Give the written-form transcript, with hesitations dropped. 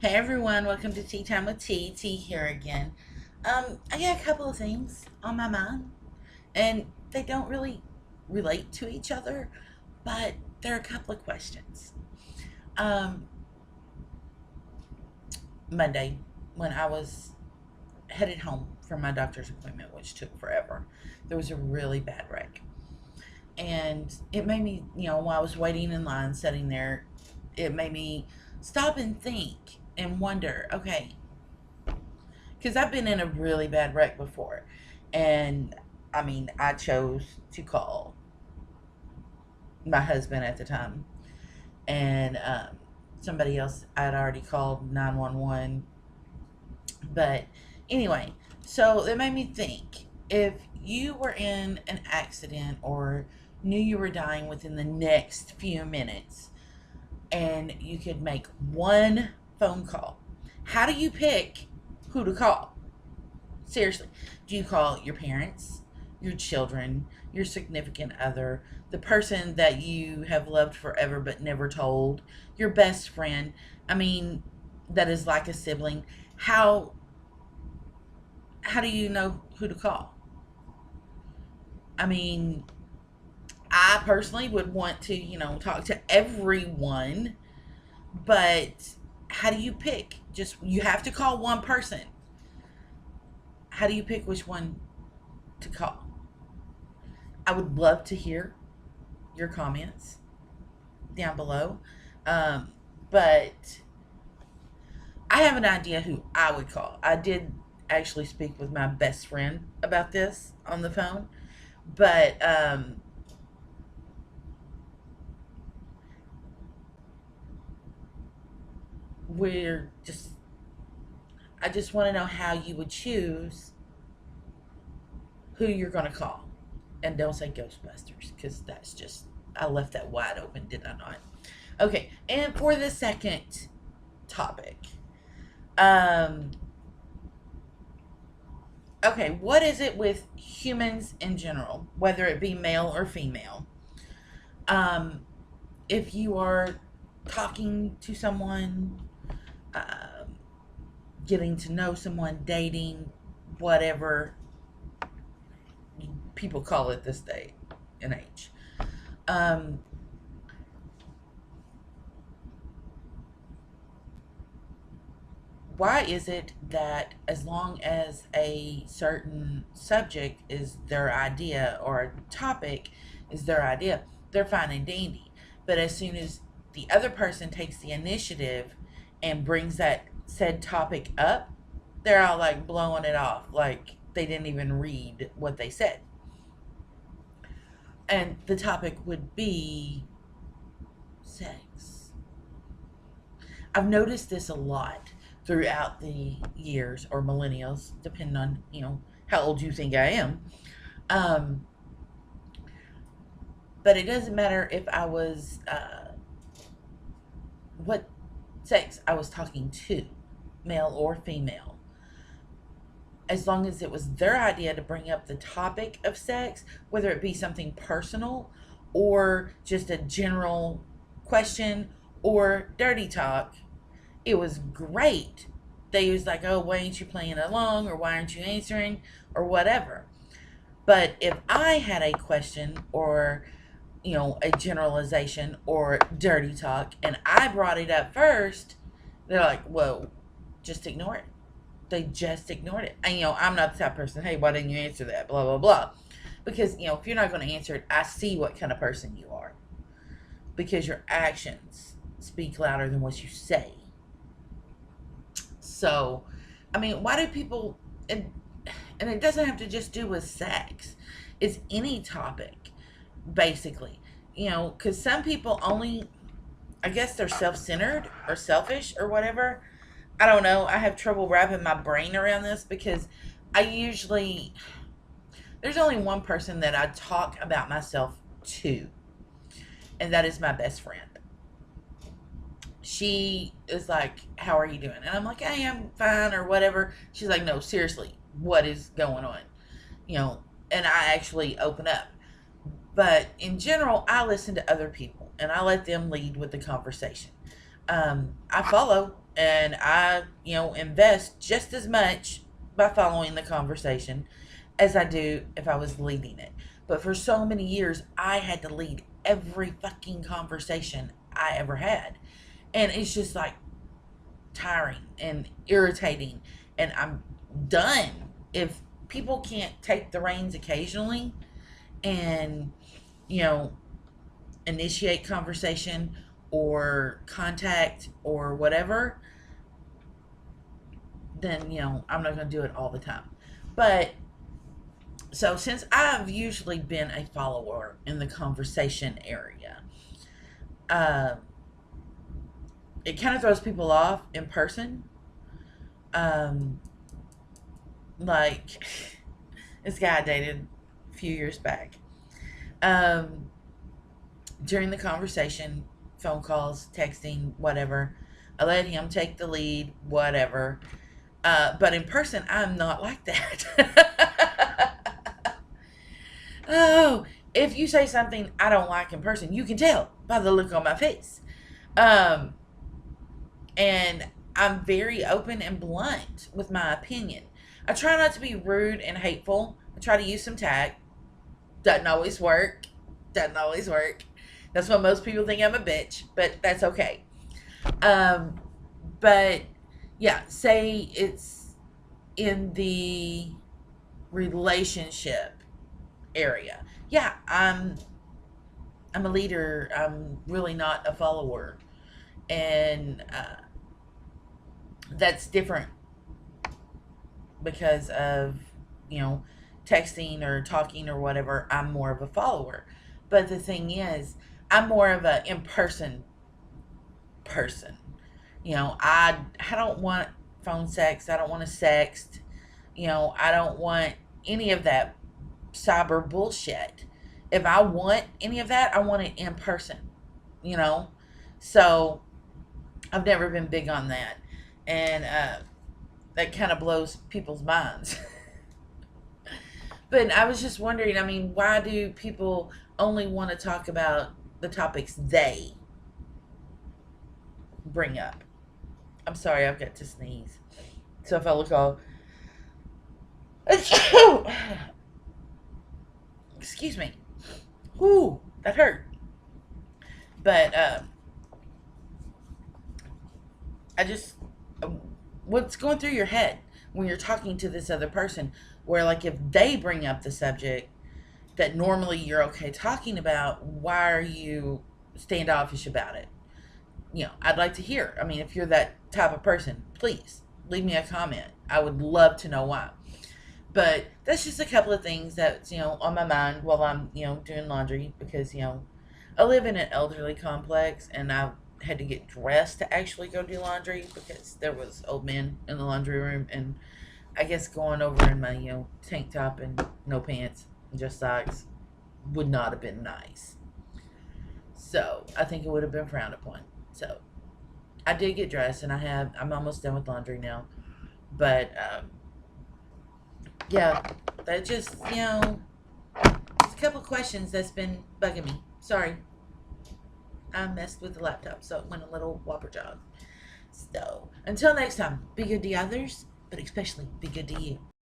Hey everyone, welcome to Tea Time with T. T here again. I got a couple of things on my mind, and they don't really relate to each other, but there are a couple of questions. Um, Monday, when I was headed home from my doctor's appointment, which took forever, there was a really bad wreck. And it made me, while I was waiting in line, sitting there, it made me stop and think and wonder, okay, because I've been in a really bad wreck before. And I mean, I chose to call my husband at the time, and somebody else I'd already called 911. But anyway, so it made me think, if you were in an accident or knew you were dying within the next few minutes and you could make one phone call, how do you pick who to call? Seriously, do you call your parents, your children, your significant other, the person that you have loved forever but never told, your best friend? I mean, that is like a sibling. How do you know who to call? I mean, I personally would want to, talk to everyone, but how do you pick? Just you have to call one person. How do you pick which one to call? I would love to hear your comments down below. Um, but I have an idea who I would call. I did actually speak with my best friend about this on the phone, but we're just, I just want to know how you would choose who you're going to call. And don't say Ghostbusters, because that's just, I left that wide open, did I not? Okay, and for the second topic, um, okay, what is it with humans in general, whether it be male or female? Um, if you are talking to someone, um, getting to know someone, dating, whatever people call it this day and age, um, why is it that as long as a certain subject is their idea or a topic is their idea, they're fine and dandy. But as soon as the other person takes the initiative and brings that said topic up, they're all like blowing it off like they didn't even read what they said. And the topic would be sex. I've noticed this a lot throughout the years or millennials, depending on how old you think I am. Um, but it doesn't matter if I was what sex I was talking to, male or female. As long as it was their idea to bring up the topic of sex, whether it be something personal or just a general question or dirty talk, it was great. They was like, oh, why ain't you playing along, or why aren't you answering, or whatever. But if I had a question or, a generalization or dirty talk, and I brought it up first, they're like, whoa, just ignore it. They just ignored it. And, I'm not the type of person, hey, why didn't you answer that? Blah, blah, blah. Because, if you're not going to answer it, I see what kind of person you are. Because your actions speak louder than what you say. So, I mean, why do people, and it doesn't have to just do with sex, it's any topic, basically. Because some people only, I guess they're self centered or selfish or whatever. I don't know. I have trouble wrapping my brain around this because I usually, there's only one person that I talk about myself to, and that is my best friend. She is like, how are you doing? And I'm like, hey, I'm fine or whatever. She's like, no, seriously, what is going on? You know, and I actually open up. But in general, I listen to other people and I let them lead with the conversation. I follow. And I, invest just as much by following the conversation as I do if I was leading it. But for so many years, I had to lead every fucking conversation I ever had. And it's just like tiring and irritating. And I'm done. If people can't take the reins occasionally and, you know, initiate conversation or contact or whatever, then, I'm not going to do it all the time. But so since I've usually been a follower in the conversation area, uh, it kind of throws people off in person. Um, like this guy I dated a few years back. Um, During the conversation, phone calls, texting, whatever, I let him take the lead, whatever. But in person, I'm not like that. Oh, if you say something I don't like in person, you can tell by the look on my face. Um, and I'm very open and blunt with my opinion. I try not to be rude and hateful. I try to use some tact. Doesn't always work. Doesn't always work. That's why most people think I'm a bitch, but that's okay. Um, but yeah, say it's in the relationship area. Yeah, I'm a leader. I'm really not a follower, and that's different because of you know texting or talking or whatever. I'm more of a follower, but the thing is, I'm more of a in person. I don't want phone sex. I don't want to sext. I don't want any of that cyber bullshit. If I want any of that, I want it in person. You know, so I've never been big on that, and that kind of blows people's minds. But I was just wondering. I mean, why do people only want to talk about the topics they bring up? I'm sorry, I've got to sneeze. So if I look all, excuse me, whoo, that hurt. But I just, what's going through your head when you're talking to this other person? Where like if they bring up the subject that normally you're okay talking about, why are you standoffish about it? I'd like to hear. I mean, if you're that type of person, please leave me a comment. I would love to know why. But that's just a couple of things that's, on my mind while I'm, doing laundry because, I live in an elderly complex and I had to get dressed to actually go do laundry because there was old men in the laundry room and I guess going over in my, tank top and no pants and just socks would not have been nice. So I think it would have been frowned upon. So I did get dressed and I'm almost done with laundry now. But yeah, that just, just a couple of questions that's been bugging me. Sorry. I messed with the laptop, so it went a little whopper job. So until next time, be good to others, but especially be good to you.